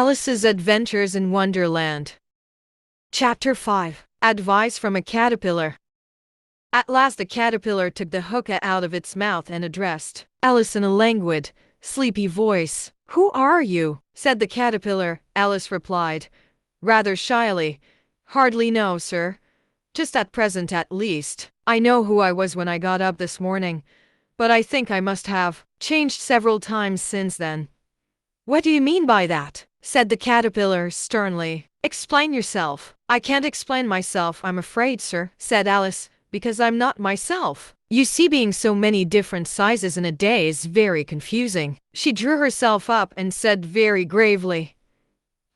Alice's Adventures in Wonderland. Chapter 5. Advice from a Caterpillar. At last the caterpillar took the hookah out of its mouth and addressed Alice in a languid, sleepy voice. "Who are you?" said the caterpillar. Alice replied, rather shyly, "Hardly know, sir. Just at present at least. I know who I was when I got up this morning, but I think I must have changed several times since then." "What do you mean by that?" said the caterpillar sternly. "Explain yourself." "I can't explain myself, I'm afraid, sir," said Alice, "because I'm not myself. You see, being so many different sizes in a day is very confusing." She drew herself up and said very gravely,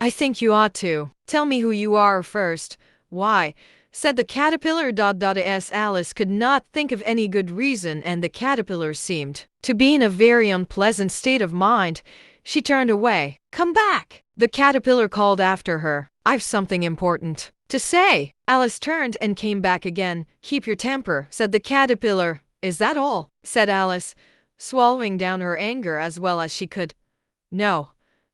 "I think you ought to tell me who you are first." "Why," said the caterpillar. As Alice could not think of any good reason, and the caterpillar seemed to be in a very unpleasant state of mind, she turned away. "Come back," the caterpillar called after her. "I've something important to say." Alice turned and came back again. "Keep your temper," said the caterpillar. "Is that all?" said Alice, swallowing down her anger as well as she could. "No,"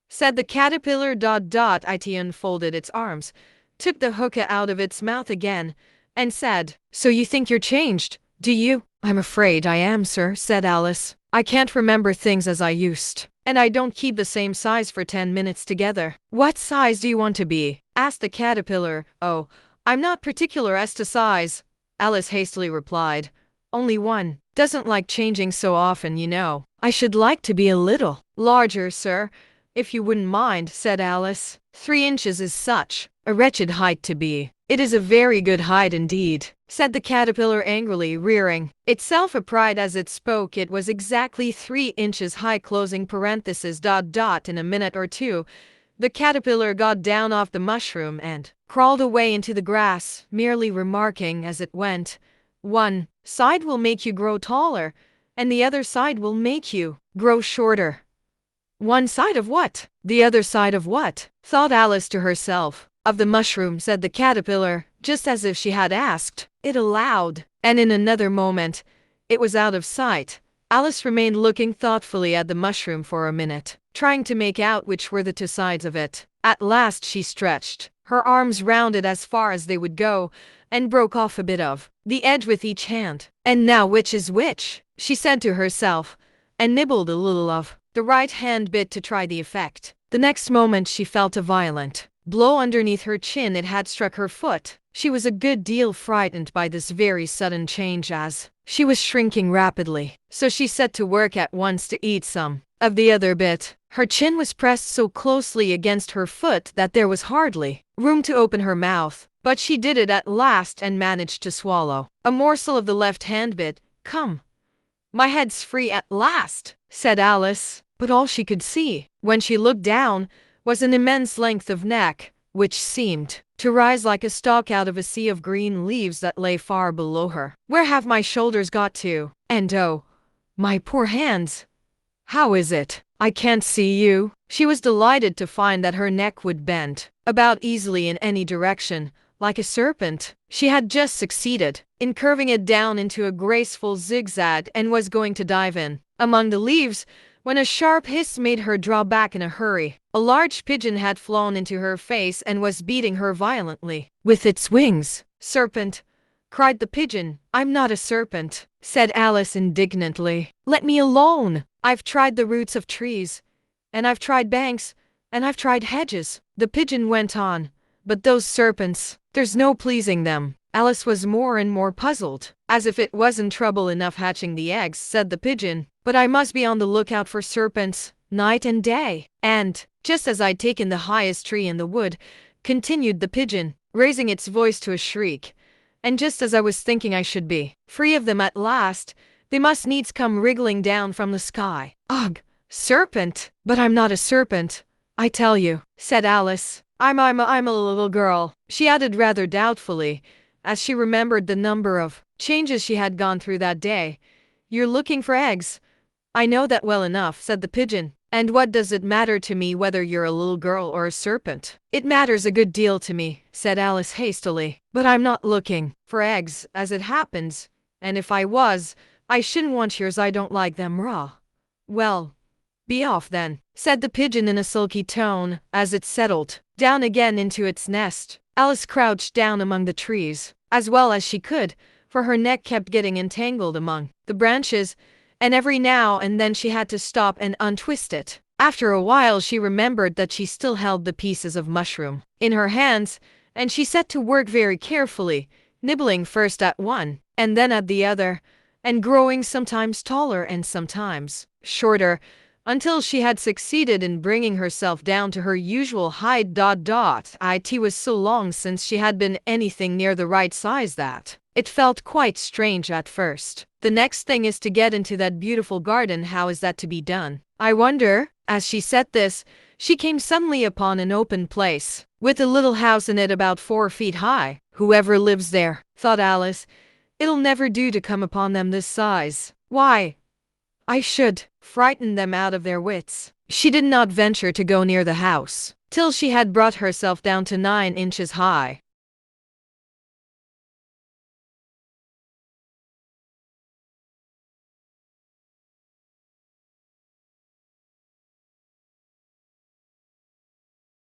said the caterpillar. It unfolded its arms, took the hookah out of its mouth again, and said, "So you think you're changed, do you?" "I'm afraid I am, sir," said Alice. "I can't remember things as I used. And I don't keep the same size for 10 minutes together." "What size do you want to be?" asked the caterpillar. "Oh, I'm not particular as to size," Alice hastily replied. "Only one doesn't like changing so often, you know." "I should like to be a little larger, sir, if you wouldn't mind," said Alice. 3 inches is such a wretched height to be." "It is a very good height indeed," said the caterpillar angrily, rearing itself upright as it spoke. It was exactly 3 inches high. In a minute or two, the caterpillar got down off the mushroom and crawled away into the grass, merely remarking as it went, "One side will make you grow taller, and the other side will make you grow shorter." "One side of what? The other side of what?" thought Alice to herself. "Of the mushroom," said the caterpillar, just as if she had asked it aloud, and in another moment it was out of sight. Alice remained looking thoughtfully at the mushroom for a minute, trying to make out which were the 2 sides of it. At last she stretched her arms round it as far as they would go, and broke off a bit of the edge with each hand. "And now which is which?" she said to herself, and nibbled a little of the right hand bit to try the effect. The next moment she felt a violent blow underneath her chin. It had struck her foot. She was a good deal frightened by this very sudden change, as she was shrinking rapidly, so she set to work at once to eat some of the other bit. Her chin was pressed so closely against her foot that there was hardly room to open her mouth, but she did it at last and managed to swallow a morsel of the left hand bit. "Come, my head's free at last," said Alice, but all she could see, when she looked down, was an immense length of neck, which seemed to rise like a stalk out of a sea of green leaves that lay far below her. "Where have my shoulders got to? And oh, my poor hands! How is it I can't see you?" She was delighted to find that her neck would bend about easily in any direction, like a serpent. She had just succeeded in curving it down into a graceful zigzag and was going to dive in among the leaves when a sharp hiss made her draw back in a hurry. A large pigeon had flown into her face and was beating her violently with its wings. "Serpent!" cried the pigeon. "I'm not a serpent," said Alice indignantly. "Let me alone. I've tried the roots of trees, and I've tried banks, and I've tried hedges," the pigeon went on. "But those serpents, there's no pleasing them." Alice was more and more puzzled. "As if it wasn't trouble enough hatching the eggs," said the pigeon, "but I must be on the lookout for serpents night and day. And just as I'd taken the highest tree in the wood," continued the pigeon, raising its voice to a shriek, "and just as I was thinking I should be free of them at last, they must needs come wriggling down from the sky." "Ugh, serpent! But I'm not a serpent, I tell you," said Alice. I'm a little girl," she added rather doubtfully, as she remembered the number of changes she had gone through that day. "You're looking for eggs. I know that well enough," said the pigeon. "And what does it matter to me whether you're a little girl or a serpent?" "It matters a good deal to me," said Alice hastily. "But I'm not looking for eggs, as it happens, and if I was, I shouldn't want yours. I don't like them raw." "Well, "Be off then," said the pigeon in a sulky tone, as it settled down again into its nest. Alice crouched down among the trees, as well as she could, for her neck kept getting entangled among the branches, and every now and then she had to stop and untwist it. After a while she remembered that she still held the pieces of mushroom in her hands, and she set to work very carefully, nibbling first at one, and then at the other, and growing sometimes taller and sometimes shorter, until she had succeeded in bringing herself down to her usual height. It was so long since she had been anything near the right size that it felt quite strange at first. "The next thing is to get into that beautiful garden. How is that to be done, I wonder?" As she said this, she came suddenly upon an open place, with a little house in it about 4 feet high. "Whoever lives there," thought Alice, "it'll never do to come upon them this size. Why, I should frighten them out of their wits." She did not venture to go near the house till she had brought herself down to 9 inches high.